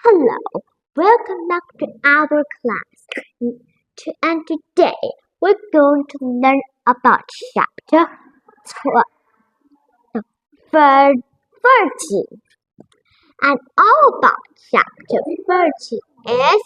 Hello, welcome back to our class. And today we're going to learn about chapter 13. And all about chapter 13 is,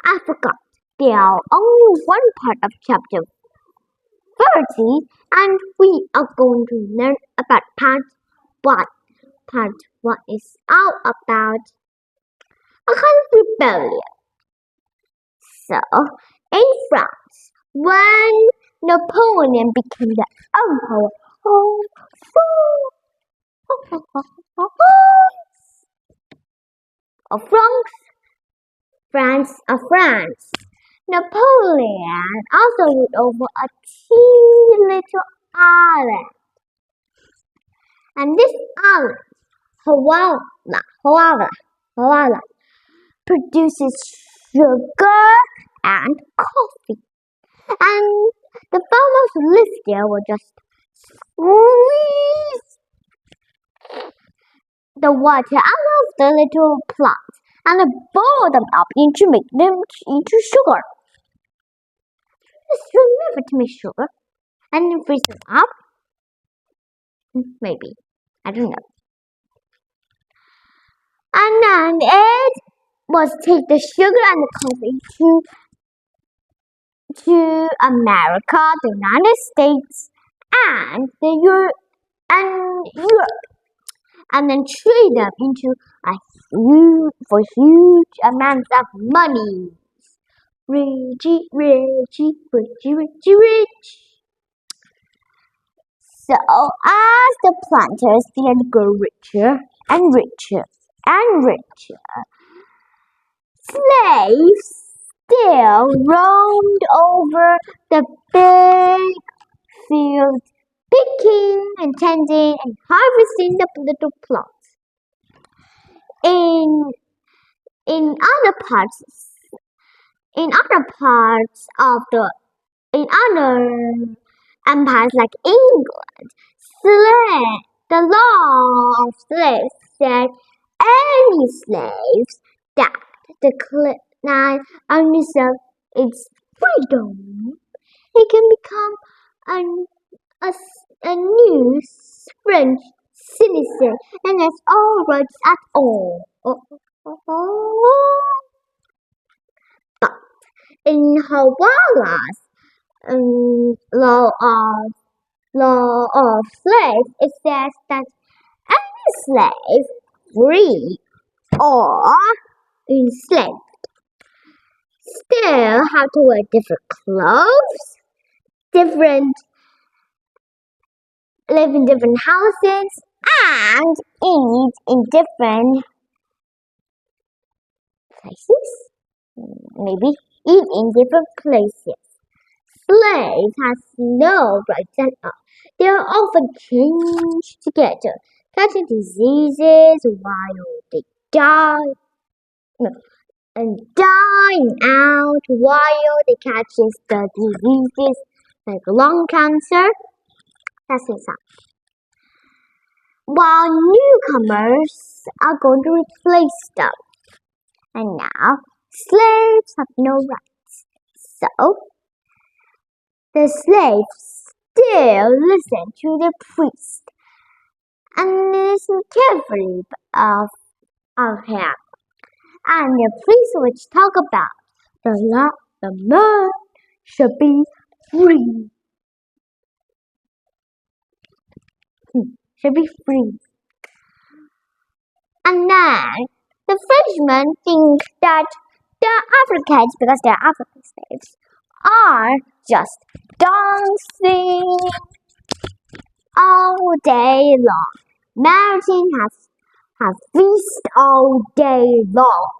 I forgot, there are only one part of chapter 30, and we are going to learn about part 1. Part 1 is all about a kind of rebellion. So, in France, when Napoleon became the emperor of France, Napoleon also ruled over a teeny little island. And this island, Hawaii, produces sugar and coffee. And the farmers who live there will just squeeze the water out of the little plants and boil them up to make them into sugar. Just remember to make sugar and then freeze them up. Maybe. I don't know. And then it was take the sugar and the coffee to America, the United States, and Europe, and then trade them into for huge amounts of money. Richie. So as the planters began to grow richer and richer, slaves still roamed over the big field, picking and tending and harvesting the little plants. In other empires like England, the law of slaves said any slaves that decline unreserved its freedom, he can become a new French citizen and has all rights at all. But in Hawaii's law of slaves, it says that any slave, free or enslaved, still have to wear different clothes, live in different houses, and eat in different places. Maybe eat in different places. Slaves have no rights at all. They are often chained together, catching diseases while they die. And dying out while they catch the diseases like lung cancer. That's it. While newcomers are going to replace them. And now, slaves have no rights. So, the slaves still listen to the priest and listen carefully of him. And the priest would talk about the man should be free. Should be free. And then the Frenchmen think that the Africans, because they're African slaves, are just dancing all day long. Mountain have feast all day long.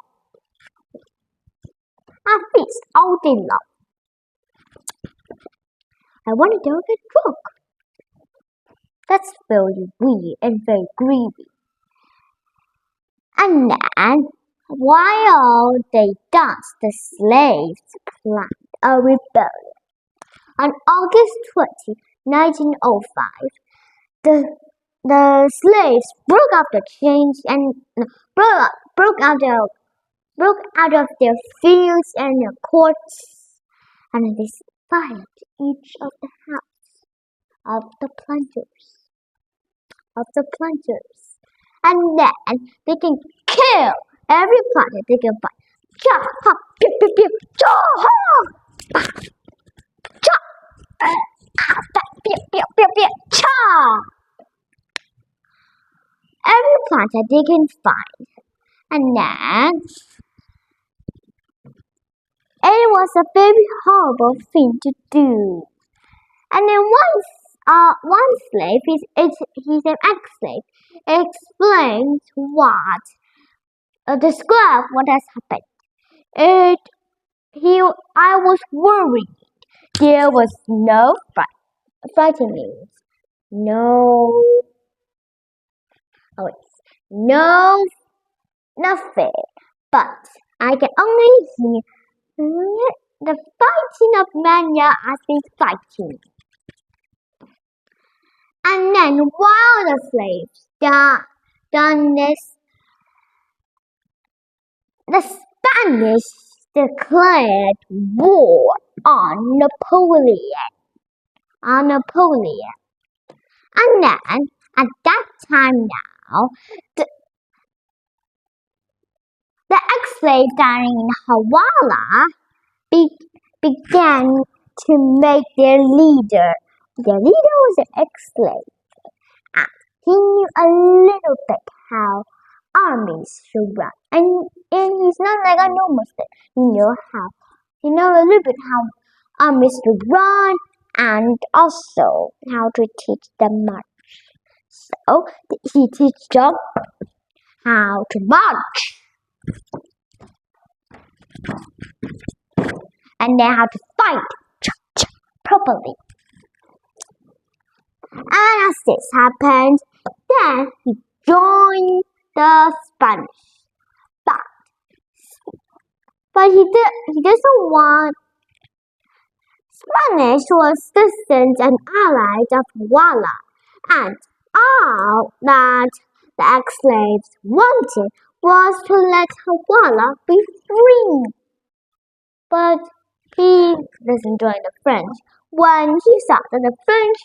I want to go get drunk. That's very weird and very greedy. And then, while they danced, the slaves planned a rebellion. On August 20, 1905, the the slaves broke out the chains and broke out of their fields and their courts, and they fired each of the house of the planters. And then they can kill every planter they can find. Chop, hop, pew, pew, pew, chop, hop, chop, pew, pew, pew, pew, chop. Every planter they can find. And then it was a very horrible thing to do. And then one slave, he's an ex-slave, explains describe what has happened. I was worried. There was no frightening, nothing. But I can only hear the fighting of men as they fighting. And then while the slaves done this, the Spanish declared war on Napoleon. And then at that time now, the ex-slaves down in Havana began to make their leader. The leader was an ex-slave, and he knew a little bit how armies should run. And he's not like a normal slave. He knows a little bit how armies should run and also how to teach them march. So he teaches them how to march. And then how to fight properly. And as this happened, then he joined the Spanish. But he doesn't want. Spanish was citizens and allies of Havana, and all that the ex-slaves wanted was to let Havana be free. But he doesn't join the French when he saw that the French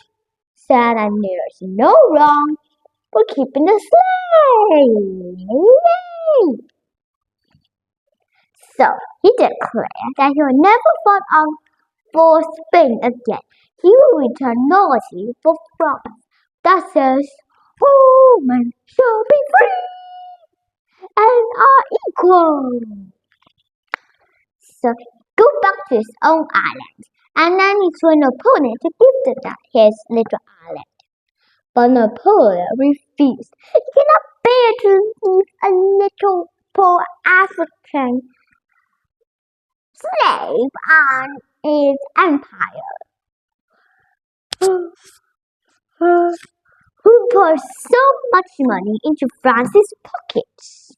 said that there's no wrong for keeping the slaves. So he declared that he would never fight for Spain again. He will return loyalty for France. That says, all men shall be free and are equal. So he go back to his own island, and then he told Napoleon to give them his little island. But Napoleon refused. He cannot bear to leave a little poor African slave on his empire, who poured so much money into France's pockets.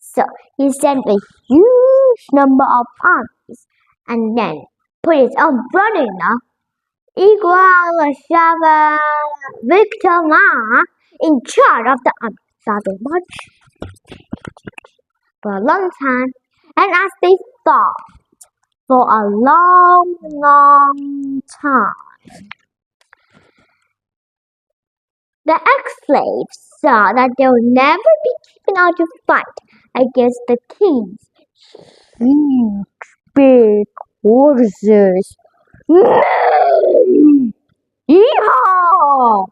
So he sent a huge number of armies, and then put his own brother-in-law, Igualashava Victor in charge of the army. So they marched for a long time, and as they fought for a long time, the ex-slaves saw that they would never be taken out to fight against the king's huge, big horses. Yeehaw!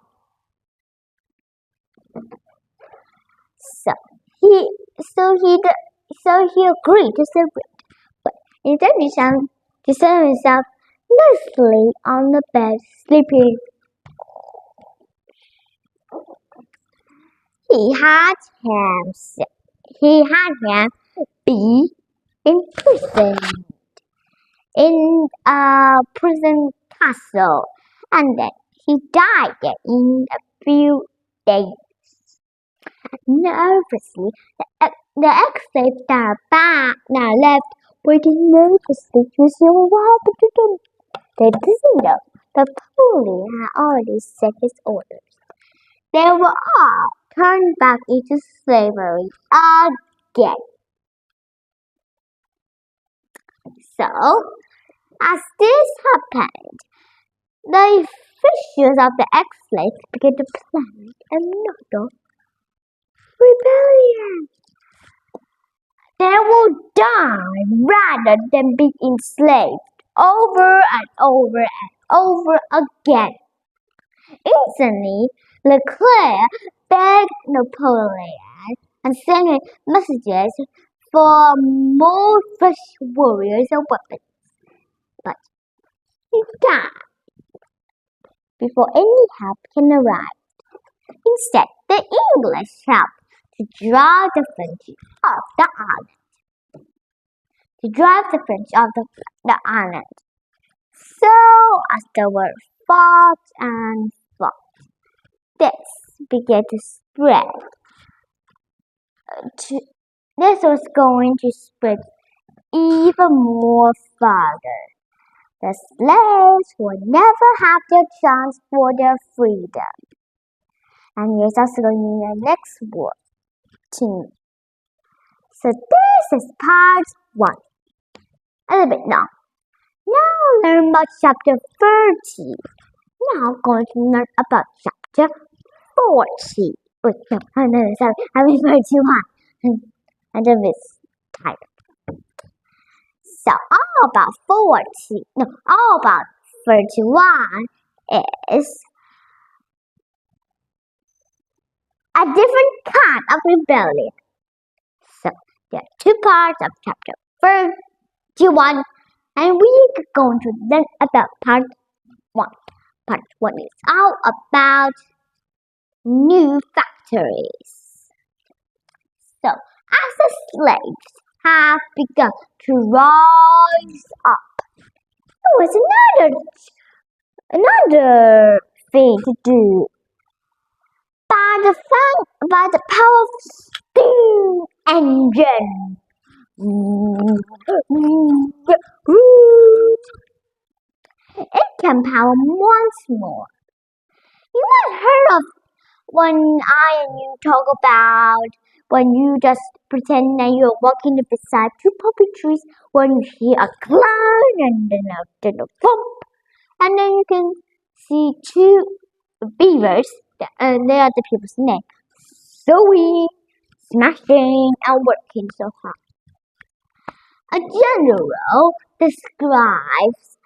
So he agreed to separate, but instead he set himself nicely on the bed, sleeping. He had him be imprisoned in a prison castle, and then he died in a few days. Nervously, the ex-slaves now left, waiting nervously to see what happened to them. They didn't know Napoleon had already set his orders. They were all turned back into slavery again. So, as this happened, the officials of the ex-slaves began to plan another rebellion. They will die rather than be enslaved over and over and over again. Instantly, Leclerc begged Napoleon and sent messages for more fresh warriors and weapons. But he died before any help can arrive. Instead, the English helped to drive the French off the island. So, as the war fought and fought, this began to spread. This was going to spread even more farther. The slaves would never have their chance for their freedom. And here's also going to be the next war. So this is part 1. A little bit long. Now learn about chapter 30. Now going to learn about chapter 40. Wait, no, sorry, I mean 31. I did this type. So all about 31 is a different kind of rebellion. So there are 2 parts of chapter 31, and we are going to learn about part 1. Part 1 is all about new factories. So as the slaves have begun to rise up, there was another thing to do. By the power of steam engine. It can power once more. You might have heard of when I and you talk about when you just pretend that you're walking beside 2 puppy trees when you hear a clang and then a thump, and then you can see 2 beavers. And they are the people's name. Sewing, smashing, and working so hard. A general describes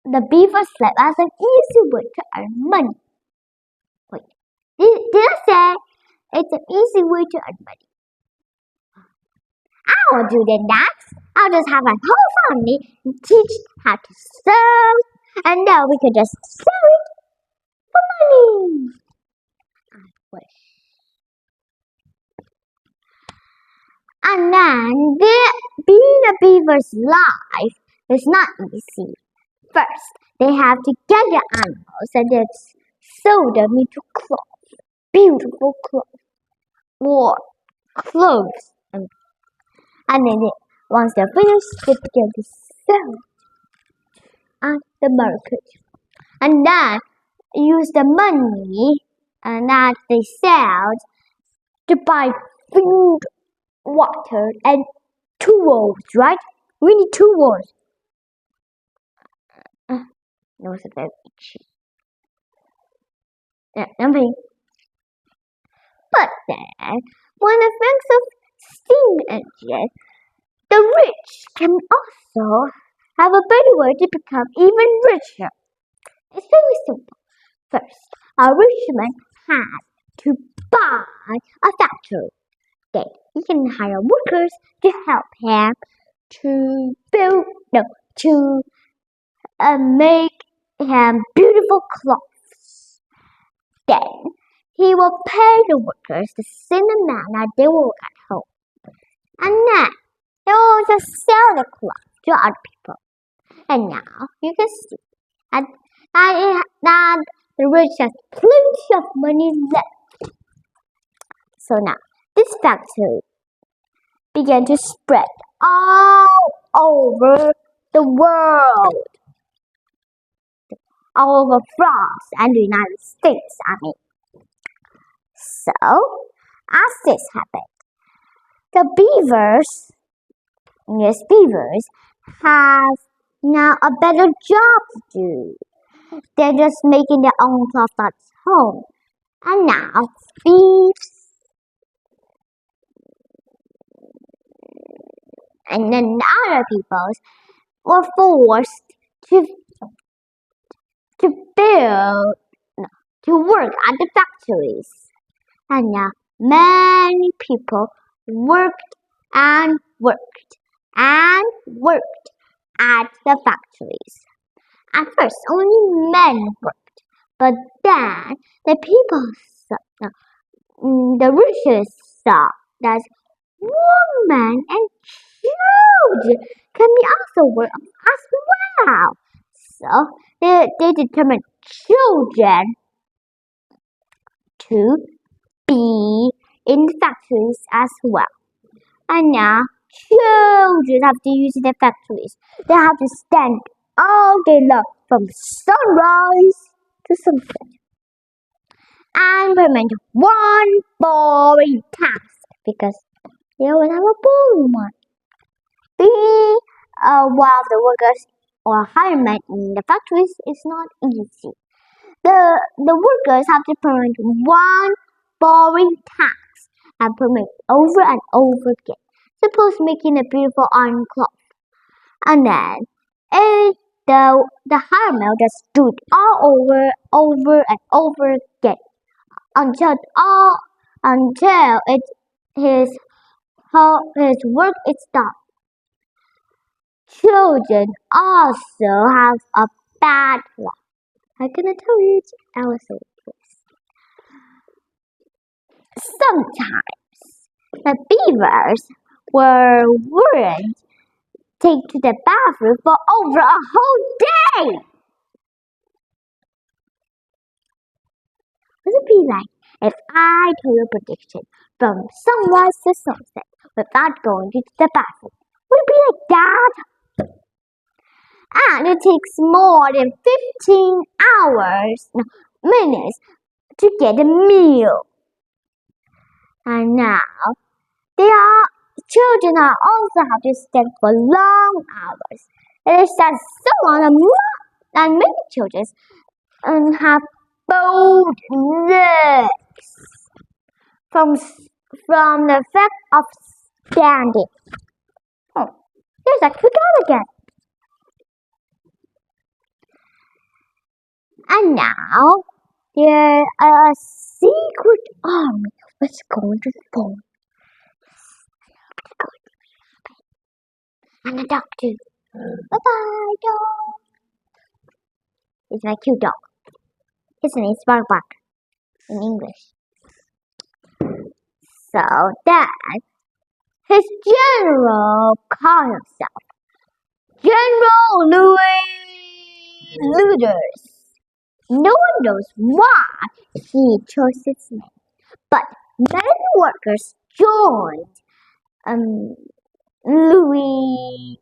the beaver slave as an easy way to earn money. Wait, did I say it's an easy way to earn money? I will do the next. I'll just have a whole family and teach how to sew, and then we can just sell it for money. And then, being a beaver's life is not easy. First, they have to get the animals and then sew them into clothes, beautiful clothes, or clothes. And then once they're finished, they begin to sell at the market. And then use the money that they sell to buy food, water, and tools, right? We need tools. That was a very cheap. But then, when the thanks of steam engine, the rich can also have a better way to become even richer. It's very simple. First, a rich man has to buy a factory. Then he can hire workers to help him to make him beautiful clothes. Then he will pay the workers the same amount that they will work at home. And then he will just sell the clothes to other people. And now you can see that the rich has plenty of money left. So now this factory began to spread all over the world. over France and the United States Army. So, as this happened, the beavers have now a better job to do. They're just making their own clothes at home. And now thieves and then other peoples were forced to work at the factories. And now many people worked at the factories. At first, only men worked, but then the riches saw that women and children can be also work as well. So they determined children to be in factories as well. And now children have to use the factories. They have to stand all day long from sunrise to sunset and perform one boring task because they always have a boring one. Being one of the workers or hiremen in the factories is not easy. The workers have to perform one boring task and perform it over and over again. Suppose making a beautiful iron cloth, and then the hireman just do it all over and over again until his work is done. Children also have a bad luck. I'm gonna tell you I will say this. Sometimes the beavers were worried take to the bathroom for over a whole day. What would it be like if I told a prediction from sunrise to sunset without going to the bathroom? Would it be like that? And it takes more than 15 minutes to get a meal. And now children also have to stand for long hours. It is that so long and many children have bowed necks from the fact of standing. Oh, here's that quick out again. And now there a secret army was going to form. And the dog too. Bye-bye, dog. It's my cute dog. His name is Bark Bark in English. So then, his general called himself General Louis Luders. No one knows why he chose his name, but many workers joined Louis,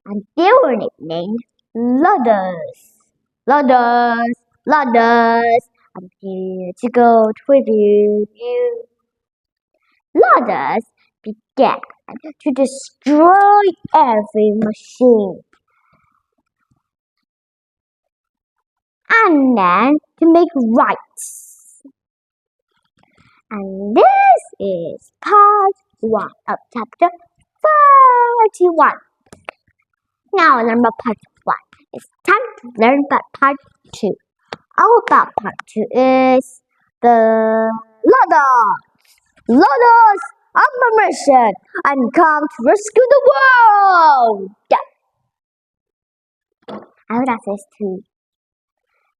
and they were nicknamed Ludders. Ludders, I'm here to go tribute you. Ludders began to destroy every machine, and then to make rights. And this is part 1 of chapter 31. Now learn about part 1. It's time to learn about part 2. All about part 2 is the Ludders on a mission and come to rescue the world. I hope that is too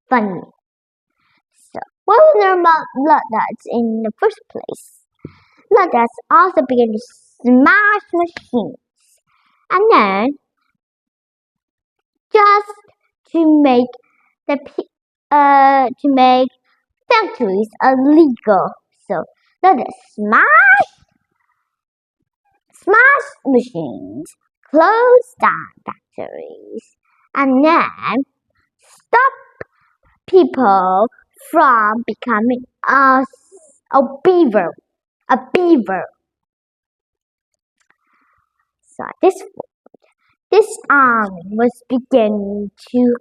funny. So, we'll learn about Ludders in the first place. Ludders also began to smash machines, and then just to make factories illegal. So Ludders smash machines, close down factories, and then stop people from becoming a beaver. So this army was beginning to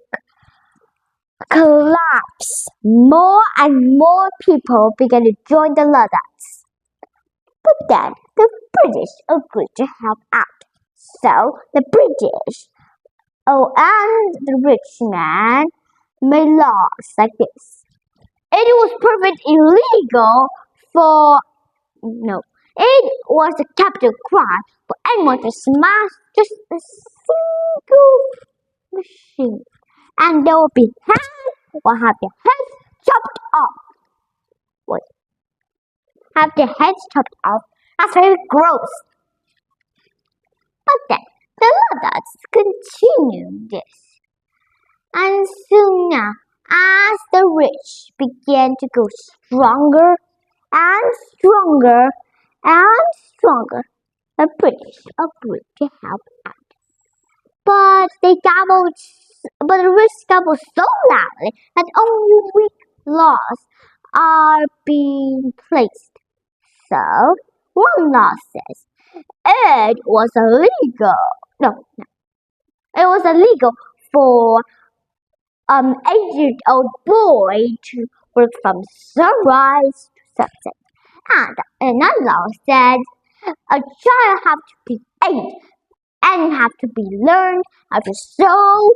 collapse. More and more people began to join the Luddites. But then the British agreed to help out. So the British and the rich man made laws like this. It was it was a capital crime for anyone to smash just a single machine, and they will be hanged or have their heads chopped off. Have their heads chopped off? That's very gross. But then the Luddites continued this, and soon now, as the rich began to go stronger and stronger and stronger, the British agreed to help out. But the rich gabbled so loudly that only weak laws are being placed. So, one law says it was illegal. It was illegal for 8-year-old boy to work from sunrise to sunset. And another law said a child have to be 8 and have to be learned how to sew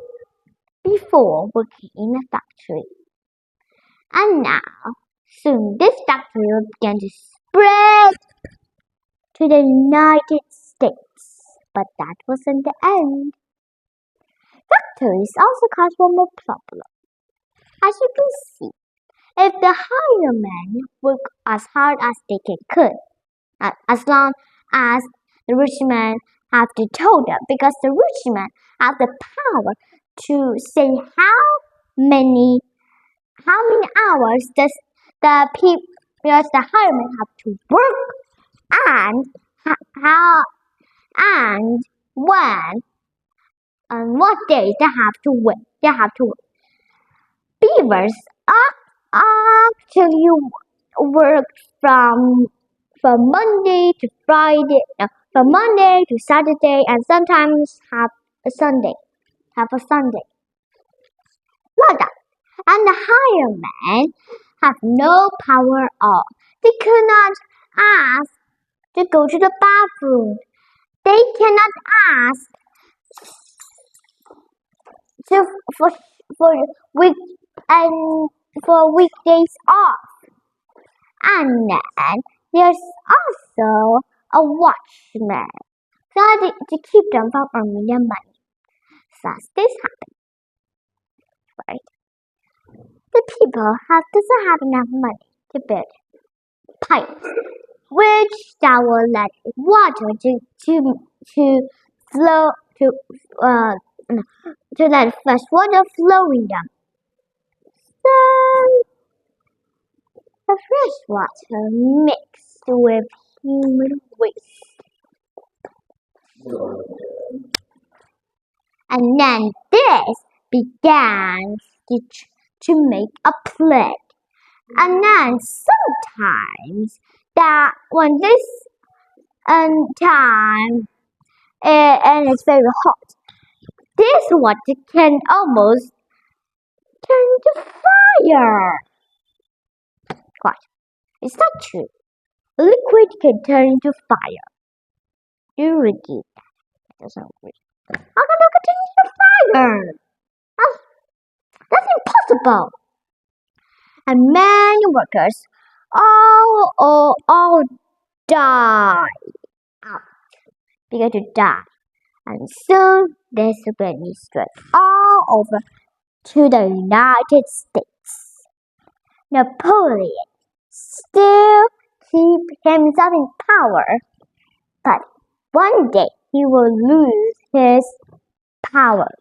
before working in a factory. And now, soon this factory will begin to spread to the United States. But that wasn't the end. Factories also caused one more problem. As you can see, if the hiremen work as hard as they could, as long as the rich men have to tell them, because the rich men have the power to say how many hours does the hiremen have to work and when and what days they have to work. Beavers actually work from Monday to Friday, from Monday to Saturday, and sometimes have a Sunday. Luddites and the hiremen have no power at all. They cannot ask to go to the bathroom. They cannot ask for weekdays off. And then there's also a watchman to keep them from earning their money. So as this happens, right? The people doesn't have enough money to build pipes, which that will let water to let fresh water flow in them. So the fresh water mixed with human waste. And then this began to make a plague. And then sometimes when this time and it's very hot, this water can almost turn to fire. What? It's not true. Liquid can turn into fire. Do you read that? That doesn't work. How can it turn into fire? That's impossible. And many workers all die out. Began to die. And soon this will be spread all over to the United States. Napoleon still keeps himself in power, but one day he will lose his power.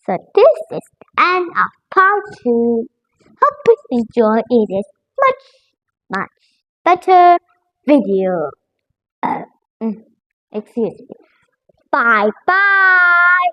So this is the end of part 2. Hope you enjoy it. Is much better video. Excuse me. Bye bye.